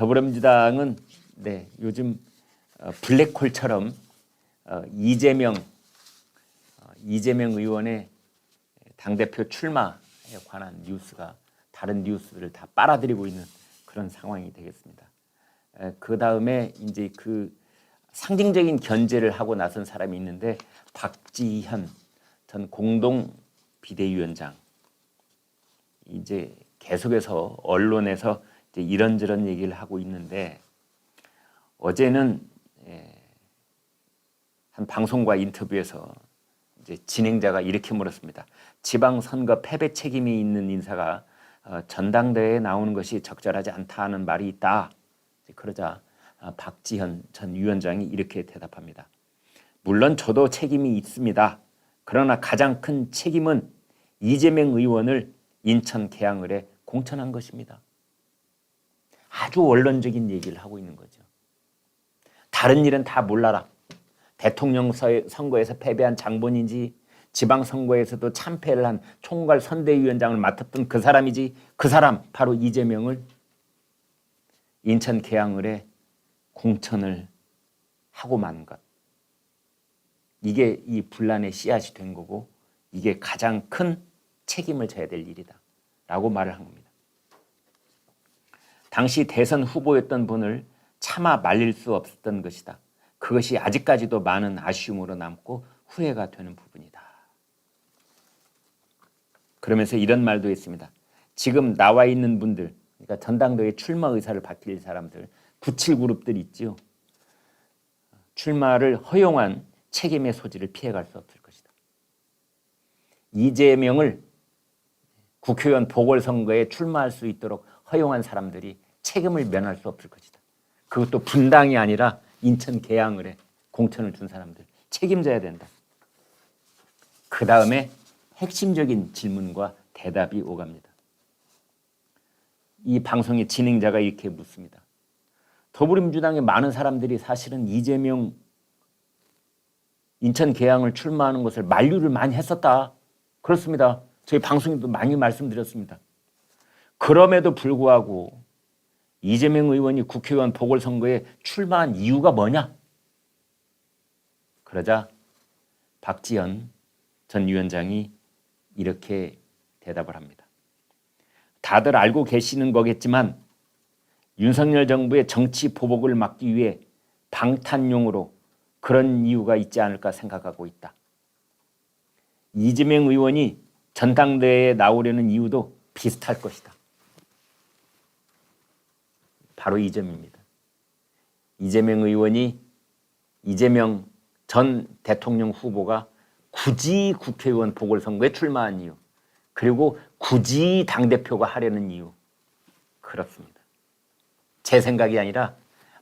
더불어민주당은 요즘 블랙홀처럼 이재명 의원의 당대표 출마에 관한 뉴스가 다른 뉴스들을 다 빨아들이고 있는 그런 상황이 되겠습니다. 그 다음에 이제 그 상징적인 견제를 하고 나선 사람이 있는데 박지현 전 공동 비대위원장 이제 계속해서 언론에서 이제 이런저런 얘기를 하고 있는데 어제는 한 방송과 인터뷰에서 이제 진행자가 이렇게 물었습니다. 지방선거 패배 책임이 있는 인사가 전당대회에 나오는 것이 적절하지 않다는 말이 있다. 그러자 박지현 전 위원장이 이렇게 대답합니다. 물론 저도 책임이 있습니다. 그러나 가장 큰 책임은 이재명 의원을 인천 계양을에 공천한 것입니다. 아주 원론적인 얘기를 하고 있는 거죠. 다른 일은 다 몰라라. 대통령 선거에서 패배한 장본인지 지방선거에서도 참패를 한 총괄 선대위원장을 맡았던 그 사람이지 그 사람 바로 이재명을 인천 계양을에 공천을 하고 만 것. 이게 이 분란의 씨앗이 된 거고 이게 가장 큰 책임을 져야 될 일이다 라고 말을 한 겁니다. 당시 대선 후보였던 분을 차마 말릴 수 없었던 것이다. 그것이 아직까지도 많은 아쉬움으로 남고 후회가 되는 부분이다. 그러면서 이런 말도 했습니다. 지금 나와 있는 분들, 그러니까 전당대회 출마 의사를 밝힐 사람들, 97그룹들 있죠. 출마를 허용한 책임의 소지를 피해갈 수 없을 것이다. 이재명을 국회의원 보궐선거에 출마할 수 있도록 허용한 사람들이 책임을 면할 수 없을 것이다. 그것도 분당이 아니라 인천 계양을에 공천을 준 사람들 책임져야 된다. 그 다음에 핵심적인 질문과 대답이 오갑니다. 이 방송의 진행자가 이렇게 묻습니다. 더불어민주당의 많은 사람들이 사실은 이재명 인천 계양을 출마하는 것을 만류를 많이 했었다. 그렇습니다. 저희 방송에도 많이 말씀드렸습니다. 그럼에도 불구하고 이재명 의원이 국회의원 보궐선거에 출마한 이유가 뭐냐? 그러자 박지현 전 위원장이 이렇게 대답을 합니다. 다들 알고 계시는 거겠지만 윤석열 정부의 정치 보복을 막기 위해 방탄용으로 그런 이유가 있지 않을까 생각하고 있다. 이재명 의원이 전당대회에 나오려는 이유도 비슷할 것이다. 바로 이 점입니다. 이재명 의원이 이재명 전 대통령 후보가 굳이 국회의원 보궐선거에 출마한 이유, 그리고 굳이 당대표가 하려는 이유, 그렇습니다. 제 생각이 아니라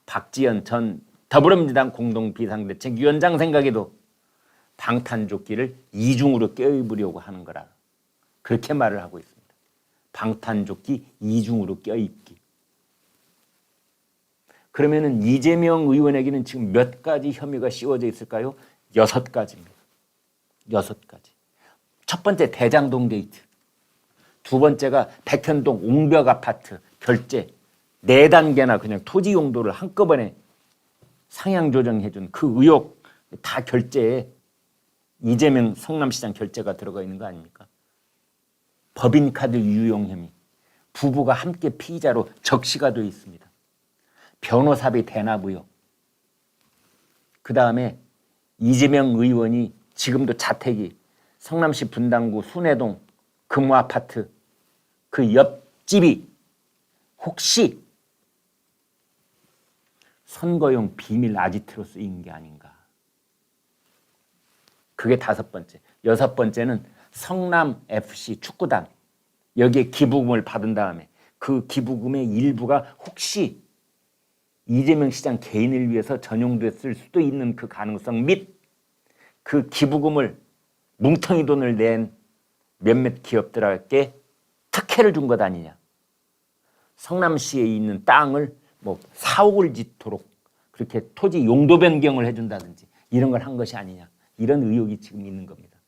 박지현 전 더불어민주당 공동비상대책위원장 생각에도 방탄조끼를 이중으로 껴입으려고 하는 거라 그렇게 말을 하고 있습니다. 방탄조끼 이중으로 껴입기. 그러면은 이재명 의원에게는 지금 몇 가지 혐의가 씌워져 있을까요? 6가지입니다. 6가지. 첫 번째 대장동 게이트. 두 번째가 백현동 옹벽 아파트 결제 4단계나 그냥 토지 용도를 한꺼번에 상향 조정해준 그 의혹 다 결제에 이재명 성남시장 결제가 들어가 있는 거 아닙니까? 법인카드 유용 혐의. 부부가 함께 피의자로 적시가 되어 있습니다. 변호사비 대납 의혹. 그 다음에 이재명 의원이 지금도 자택이 성남시 분당구 순회동 금호아파트 그 옆집이 혹시 선거용 비밀 아지트로 쓰인 게 아닌가. 그게 5번째. 6번째는 성남FC 축구단 여기에 기부금을 받은 다음에 그 기부금의 일부가 혹시 이재명 시장 개인을 위해서 전용됐을 수도 있는 그 가능성 및 그 기부금을 뭉텅이 돈을 낸 몇몇 기업들에게 특혜를 준 것 아니냐. 성남시에 있는 땅을 뭐 4억을 짓도록 그렇게 토지 용도 변경을 해준다든지 이런 걸 한 것이 아니냐. 이런 의혹이 지금 있는 겁니다.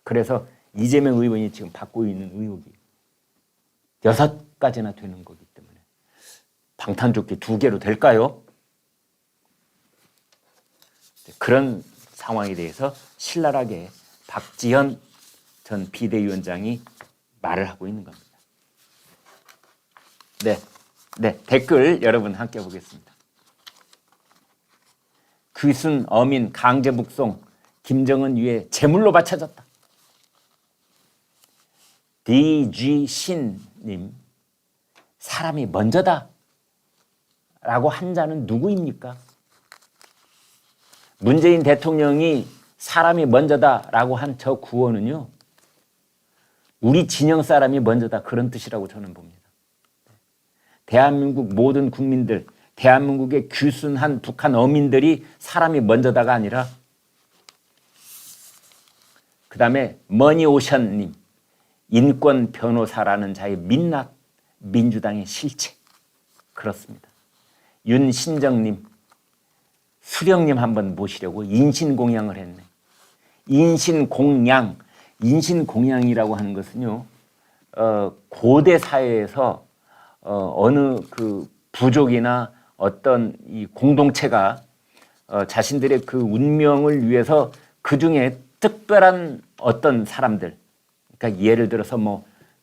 그래서 이재명 의원이 지금 받고 있는 의혹이 6가지나 되는 거기 때문에 방탄조끼 2개로 될까요? 그런 상황에 대해서 신랄하게 박지현 전 비대위원장이 말을 하고 있는 겁니다. 네, 댓글 여러분 함께 보겠습니다. 귀순 어민 강제 북송 김정은 위에 제물로 바쳐졌다. DG 신님, 사람이 먼저다 라고 한 자는 누구입니까? 문재인 대통령이 사람이 먼저다 라고 한 저 구호는요, 우리 진영 사람이 먼저다, 그런 뜻이라고 저는 봅니다. 대한민국 모든 국민들, 대한민국의 귀순한 북한 어민들이 사람이 먼저다가 아니라, 그 다음에 머니오션님, 인권 변호사라는 자의 민낯, 민주당의 실체. 그렇습니다. 윤신정님, 수령님 한번 모시려고 인신공양을 했네. 인신공양, 인신공양이라고 하는 것은요, 고대 사회에서 어느 그 부족이나 어떤 이 공동체가 자신들의 그 운명을 위해서 그 중에 특별한 어떤 사람들, 그러니까 예를 들어서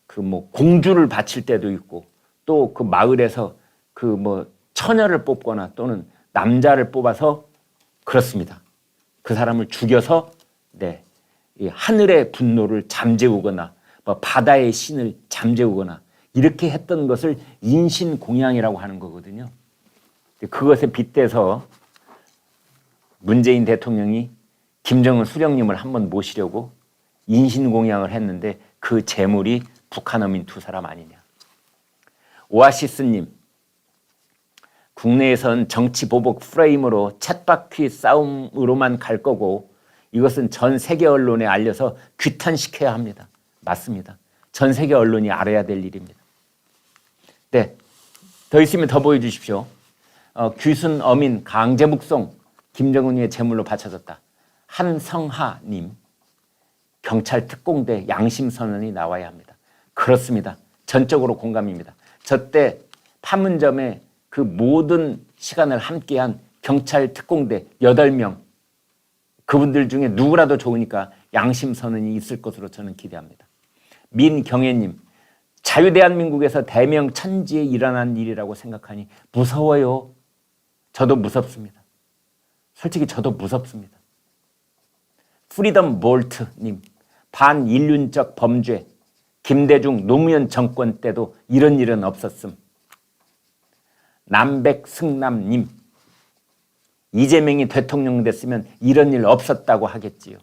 공주를 바칠 때도 있고, 또 그 마을에서 처녀를 뽑거나 또는 남자를 뽑아서, 그렇습니다. 그 사람을 죽여서 이 하늘의 분노를 잠재우거나 바다의 신을 잠재우거나 이렇게 했던 것을 인신공양이라고 하는 거거든요. 그것에 빗대서 문재인 대통령이 김정은 수령님을 한번 모시려고 인신공양을 했는데 그 재물이 북한 어민 2사람 아니냐. 오아시스님, 국내에선 정치 보복 프레임으로 쳇바퀴 싸움으로만 갈 거고 이것은 전 세계 언론에 알려서 규탄시켜야 합니다. 맞습니다. 전 세계 언론이 알아야 될 일입니다. 네, 더 있으면 더 보여주십시오. 귀순 어민 강제 북송 김정은 위에 제물로 바쳐졌다. 한성하님, 경찰 특공대 양심 선언이 나와야 합니다. 그렇습니다. 전적으로 공감입니다. 저때 판문점에 그 모든 시간을 함께한 경찰 특공대 8명, 그분들 중에 누구라도 좋으니까 양심 선언이 있을 것으로 저는 기대합니다. 민경애님, 자유대한민국에서 대명천지에 일어난 일이라고 생각하니 무서워요. 저도 무섭습니다. 솔직히 저도 무섭습니다. 프리덤 볼트님, 반인륜적 범죄, 김대중 노무현 정권 때도 이런 일은 없었음. 남백승남님, 이재명이 대통령 됐으면 이런 일 없었다고 하겠지요.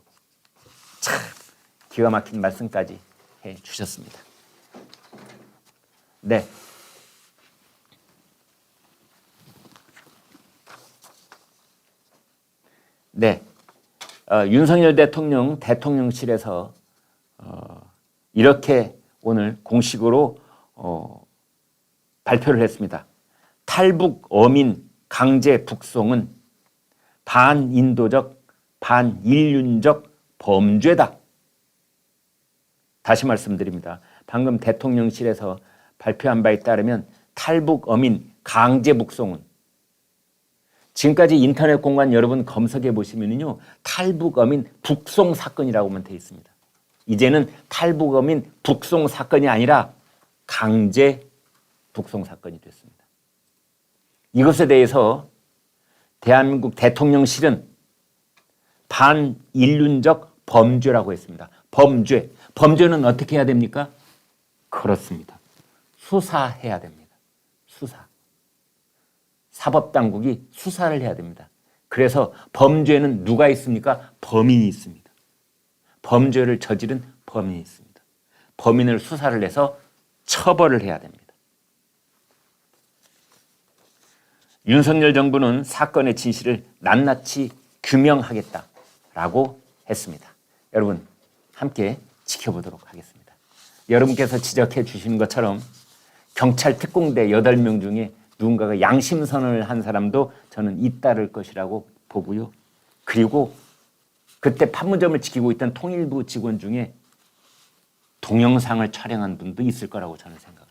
참 기가 막힌 말씀까지 해주셨습니다. 네. 네. 윤석열 대통령 대통령실에서 이렇게 오늘 공식으로 발표를 했습니다. 탈북 어민 강제 북송은 반인도적, 반인륜적 범죄다. 다시 말씀드립니다. 방금 대통령실에서 발표한 바에 따르면 탈북 어민 강제 북송은, 지금까지 인터넷 공간 여러분 검색해 보시면요, 탈북 어민 북송 사건이라고만 되어 있습니다. 이제는 탈북 어민 북송 사건이 아니라 강제 북송 사건이 됐습니다. 이것에 대해서 대한민국 대통령실은 반인륜적 범죄라고 했습니다. 범죄. 범죄는 어떻게 해야 됩니까? 그렇습니다. 수사해야 됩니다. 수사. 사법당국이 수사를 해야 됩니다. 그래서 범죄는 누가 있습니까? 범인이 있습니다. 범죄를 저지른 범인이 있습니다. 범인을 수사를 해서 처벌을 해야 됩니다. 윤석열 정부는 사건의 진실을 낱낱이 규명하겠다라고 했습니다. 여러분 함께 지켜보도록 하겠습니다. 여러분께서 지적해 주신 것처럼 경찰 특공대 8명 중에 누군가가 양심 선언을 한 사람도 저는 잇따를 것이라고 보고요. 그리고 그때 판문점을 지키고 있던 통일부 직원 중에 동영상을 촬영한 분도 있을 거라고 저는 생각합니다.